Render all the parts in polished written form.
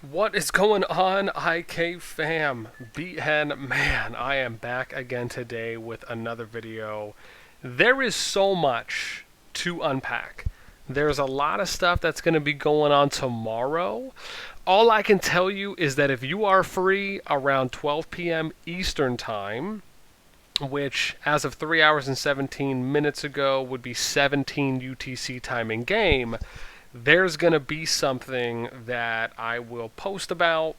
What is going on, IK fam? BN man, I am back again today with another video. There is so much to unpack. There's a lot of stuff that's going to be going on tomorrow. All I can tell you is that if you are free around 12 p.m. Eastern Time, which as of 3 hours and 17 minutes ago would be 17 UTC time in game, there's going to be something that I will post about,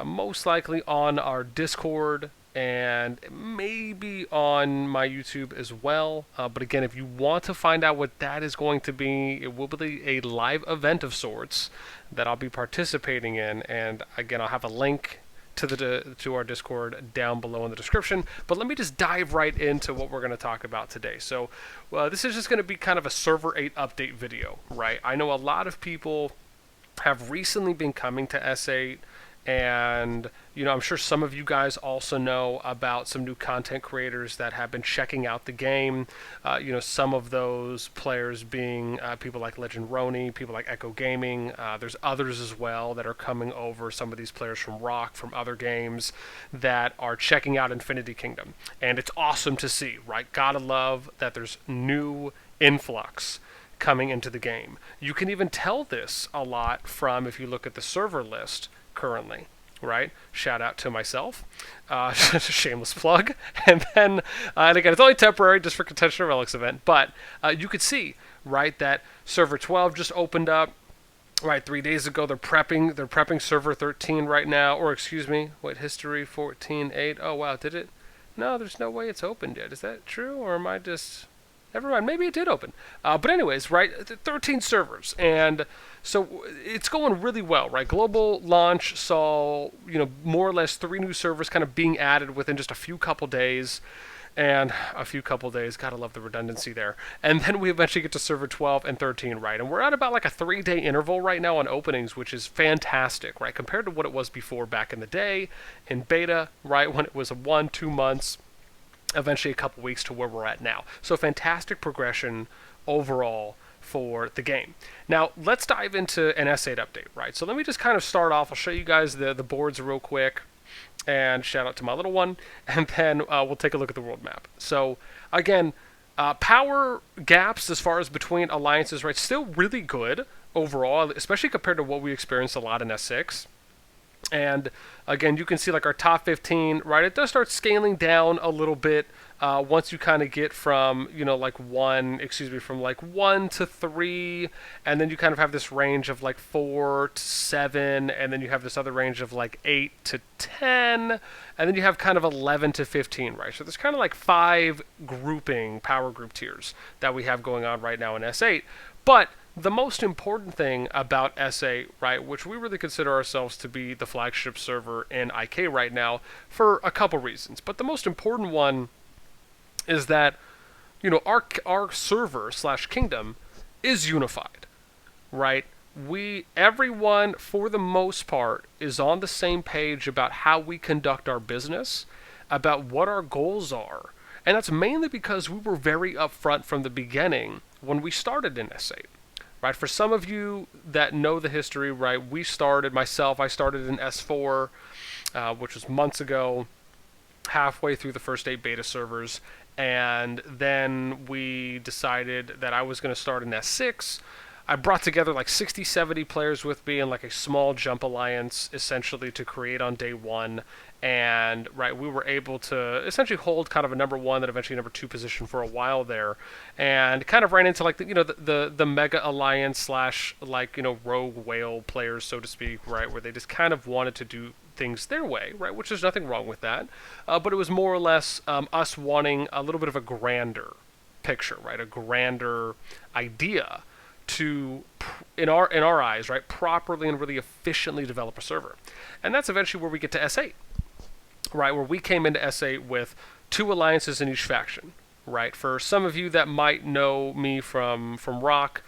most likely on our Discord and maybe on my YouTube as well. But again, if you want to find out what that is going to be, it will be a live event of sorts that I'll be participating in. And again, I'll have a link to our Discord down below in the description. But let me just dive right into what we're going to talk about today. So this is just going to be kind of a Server 8 update video, right? I know a lot of people have recently been coming to S8, and I'm sure some of you guys also know about some new content creators that have been checking out the game. Some of those players being people like Legend Roni, people like Echo Gaming. There's others as well that are coming over. Some of these players from Rock, from other games, that are checking out Infinity Kingdom, and it's awesome to see, right? Gotta love that there's new influx coming into the game. You can even tell this a lot from if you look at the server list currently, right? Shout out to myself, shameless plug. And then, and again, it's only temporary, just for Contention Relics event, but you could see, right, that server 12 just opened up, right, 3 days ago. They're prepping server 13 right now, or excuse me, wait, history 14.8. Oh wow, did it? No, there's no way it's opened yet. Is that true, or am I just... Never mind, maybe it did open. But anyways, right, 13 servers, and so it's going really well, right? Global launch saw, more or less 3 new servers kind of being added within just a few couple days, gotta love the redundancy there. And then we eventually get to server 12 and 13, right? And we're at about like a 3-day interval right now on openings, which is fantastic, right? Compared to what it was before back in the day, in beta, right, when it was 1-2 months, eventually a couple weeks to where we're at now. So fantastic progression overall for the game. Now, let's dive into an S8 update, right? So let me just kind of start off. I'll show you guys the boards real quick, and shout out to my little one, and then we'll take a look at the world map. So again, power gaps as far as between alliances, right, still really good overall, especially compared to what we experienced a lot in S6. And again, you can see like our top 15, right? It does start scaling down a little bit once you kind of get from, from like 1 to 3, and then you kind of have this range of like 4 to 7, and then you have this other range of like 8 to 10, and then you have kind of 11 to 15, right? So there's kind of like 5 power group tiers that we have going on right now in S8. But the most important thing about S8, right, which we really consider ourselves to be the flagship server in IK right now for a couple reasons. But the most important one is that, our server / kingdom is unified, right? Everyone, for the most part, is on the same page about how we conduct our business, about what our goals are. And that's mainly because we were very upfront from the beginning when we started in S8. Right, for some of you that know the history, right, I started in S4, which was months ago, halfway through the first 8 beta servers, and then we decided that I was going to start in S6. I brought together like 60, 70 players with me in like a small jump alliance, essentially, to create on day 1. And right, we were able to essentially hold kind of a number 1, then eventually number 2 position for a while there, and kind of ran into like the mega alliance / rogue whale players, so to speak, right, where they just kind of wanted to do things their way, right, which there's nothing wrong with that, but it was more or less us wanting a little bit of a grander picture, right, a grander idea to, in our eyes, right, properly and really efficiently develop a server. And that's eventually where we get to S8, right, where we came into S8 with 2 alliances in each faction, right? For some of you that might know me from Rock,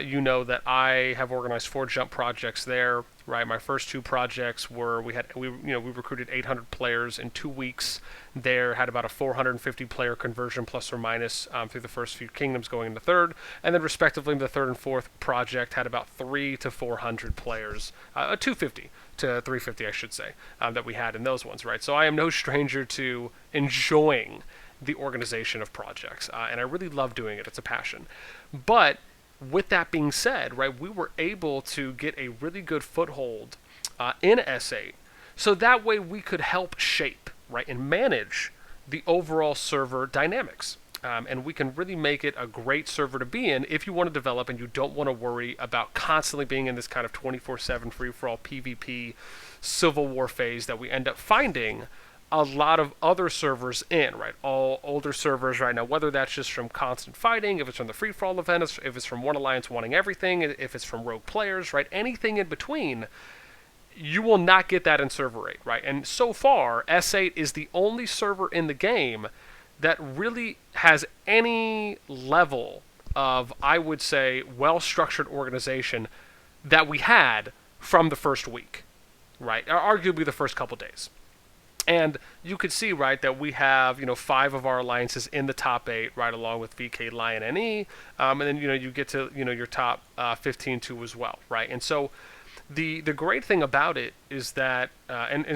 you know that I have organized 4 jump projects there. Right, my first 2 projects were we recruited 800 players in 2 weeks. There had about a 450 player conversion plus or minus through the first few kingdoms going into third, and then respectively the third and fourth project had about 300 to 400 players, 250 to 350 I should say, that we had in those ones. Right, so I am no stranger to enjoying the organization of projects, and I really love doing it. It's a passion, but with that being said, right, we were able to get a really good foothold in S8, so that way we could help shape, right, and manage the overall server dynamics. And we can really make it a great server to be in if you want to develop and you don't want to worry about constantly being in this kind of 24/7 free-for-all PvP Civil War phase that we end up finding a lot of other servers in, right? All older servers right now, whether that's just from constant fighting, if it's from the free-for-all event, if it's from one alliance wanting everything, if it's from rogue players, right? Anything in between, you will not get that in server 8, right? And so far, S8 is the only server in the game that really has any level of, I would say, well-structured organization that we had from the first week, right? Or arguably the first couple days. And you could see, right, that we have, 5 of our alliances in the top 8, right, along with VK, Lion, and E. And then, you get to, your top 15 too as well, right? And so the great thing about it is that, and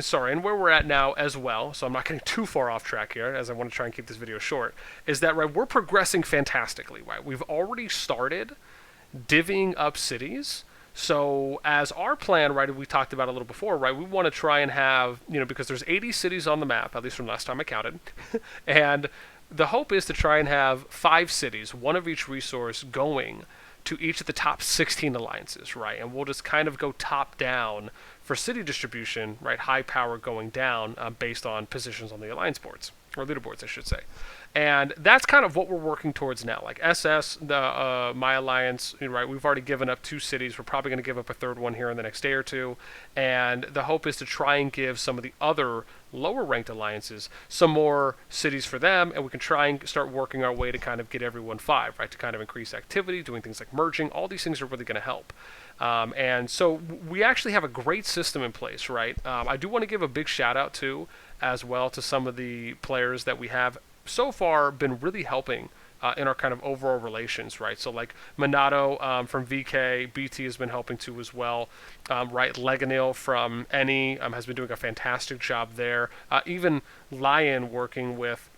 where we're at now as well, so I'm not getting too far off track here, as I want to try and keep this video short, is that, right, we're progressing fantastically, right? We've already started divvying up cities. So as our plan, right, we talked about a little before, right, we want to try and have, because there's 80 cities on the map, at least from last time I counted, and the hope is to try and have 5 cities, one of each resource, going to each of the top 16 alliances, right, and we'll just kind of go top down for city distribution, right, high power going down based on positions on the alliance boards, or leaderboards, I should say. And that's kind of what we're working towards now. Like SS, my alliance, right? We've already given up 2 cities. We're probably going to give up a 3rd one here in the next day or 2. And the hope is to try and give some of the other lower ranked alliances some more cities for them, and we can try and start working our way to kind of get everyone 5, right? To kind of increase activity, doing things like merging. All these things are really going to help. And so we actually have a great system in place, right? I do want to give a big shout out to, as well, to some of the players that we have so far been really helping in our kind of overall relations, right? So like Minato from VK, BT has been helping too as well, right? Leganil from NE has been doing a fantastic job there. Even Lion working with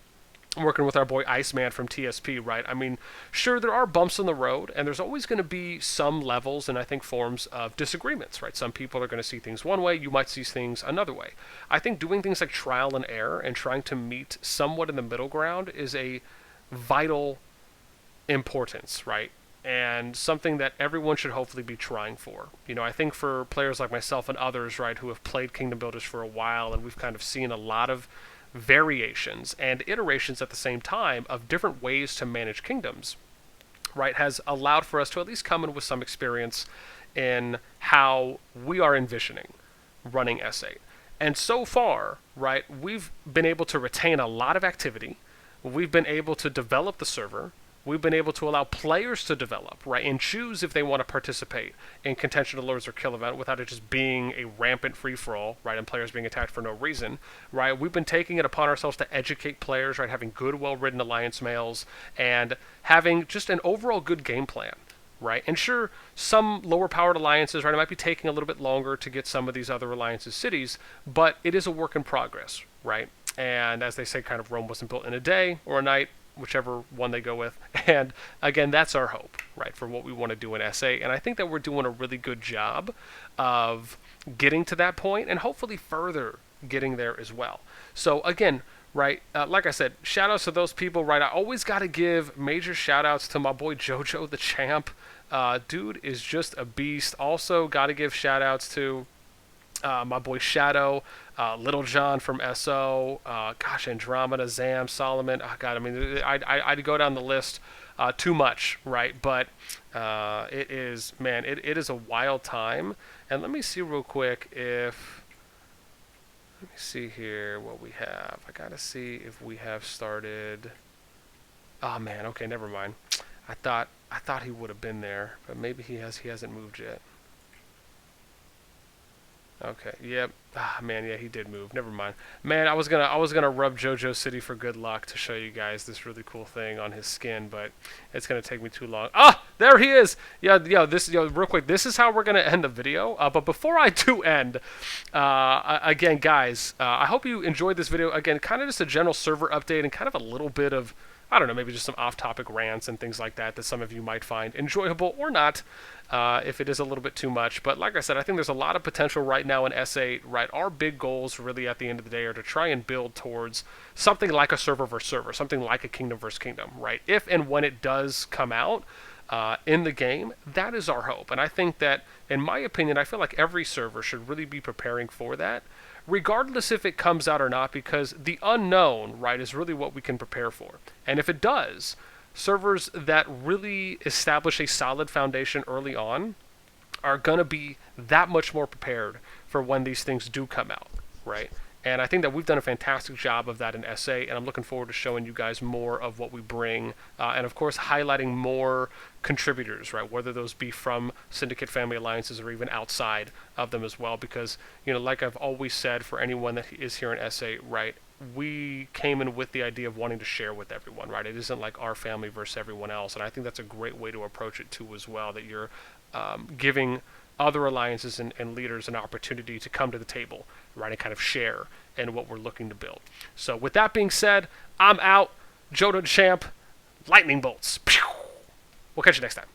our boy Iceman from TSP, right? I mean, sure, there are bumps in the road, and there's always going to be some levels and I think forms of disagreements, right? Some people are going to see things one way, you might see things another way. I think doing things like trial and error and trying to meet somewhat in the middle ground is a vital importance, right? And something that everyone should hopefully be trying for. I think for players like myself and others, right, who have played Kingdom Builders for a while, and we've kind of seen a lot of variations and iterations at the same time of different ways to manage kingdoms, right, has allowed for us to at least come in with some experience in how we are envisioning running S8. And so far, right, we've been able to retain a lot of activity. We've been able to develop the server. We've been able to allow players to develop, right, and choose if they want to participate in contention to lures or kill event without it just being a rampant free-for-all, right, and players being attacked for no reason, right? We've been taking it upon ourselves to educate players, right, having good, well-written alliance mails, and having just an overall good game plan, right? And sure, some lower-powered alliances, right, it might be taking a little bit longer to get some of these other alliances' cities, but it is a work in progress, right? And as they say, kind of Rome wasn't built in a day or a night, whichever one they go with. And again, that's our hope, right, for what we want to do in SA. And I think that we're doing a really good job of getting to that point and hopefully further getting there as well. So again, right, like I said, shout outs to those people, right? I always got to give major shout outs to my boy Jojo the Champ. Dude is just a beast. Also got to give shout outs to my boy Shadow, Little John from SO, Andromeda, Zam, Solomon. Oh, God, I mean, I'd go down the list too much, right? But it is, man, it is a wild time. And let me see real quick if... Let me see here what we have. I got to see if we have started... Oh, man, okay, never mind. I thought I thought he would have been there, but maybe he hasn't moved yet. Okay. Yep. Ah, man, yeah, he did move. Never mind. Man, I was gonna rub JoJo City for good luck to show you guys this really cool thing on his skin, but it's gonna take me too long. Ah, there he is. Yeah, this, real quick. This is how we're gonna end the video. But before I do end, again, guys, I hope you enjoyed this video. Again, kind of just a general server update and kind of a little bit of, I don't know, maybe just some off-topic rants and things like that some of you might find enjoyable or not, if it is a little bit too much. But like I said, I think there's a lot of potential right now in S8, right? Our big goals really at the end of the day are to try and build towards something like a server versus server, something like a kingdom versus kingdom, right? If and when it does come out in the game, that is our hope. And I think that, in my opinion, I feel like every server should really be preparing for that, regardless if it comes out or not, because the unknown, right, is really what we can prepare for. And if it does, servers that really establish a solid foundation early on are going to be that much more prepared for when these things do come out, right? And I think that we've done a fantastic job of that in S8, and I'm looking forward to showing you guys more of what we bring, and of course highlighting more contributors, right? Whether those be from Syndicate Family Alliances or even outside of them as well, because, like I've always said, for anyone that is here in S8, right, we came in with the idea of wanting to share with everyone, right? It isn't like our family versus everyone else, and I think that's a great way to approach it too as well, that you're giving other alliances and leaders an opportunity to come to the table, right, and kind of share in what we're looking to build. So with that being said, I'm out. Jodo the Champ, lightning bolts. We'll catch you next time.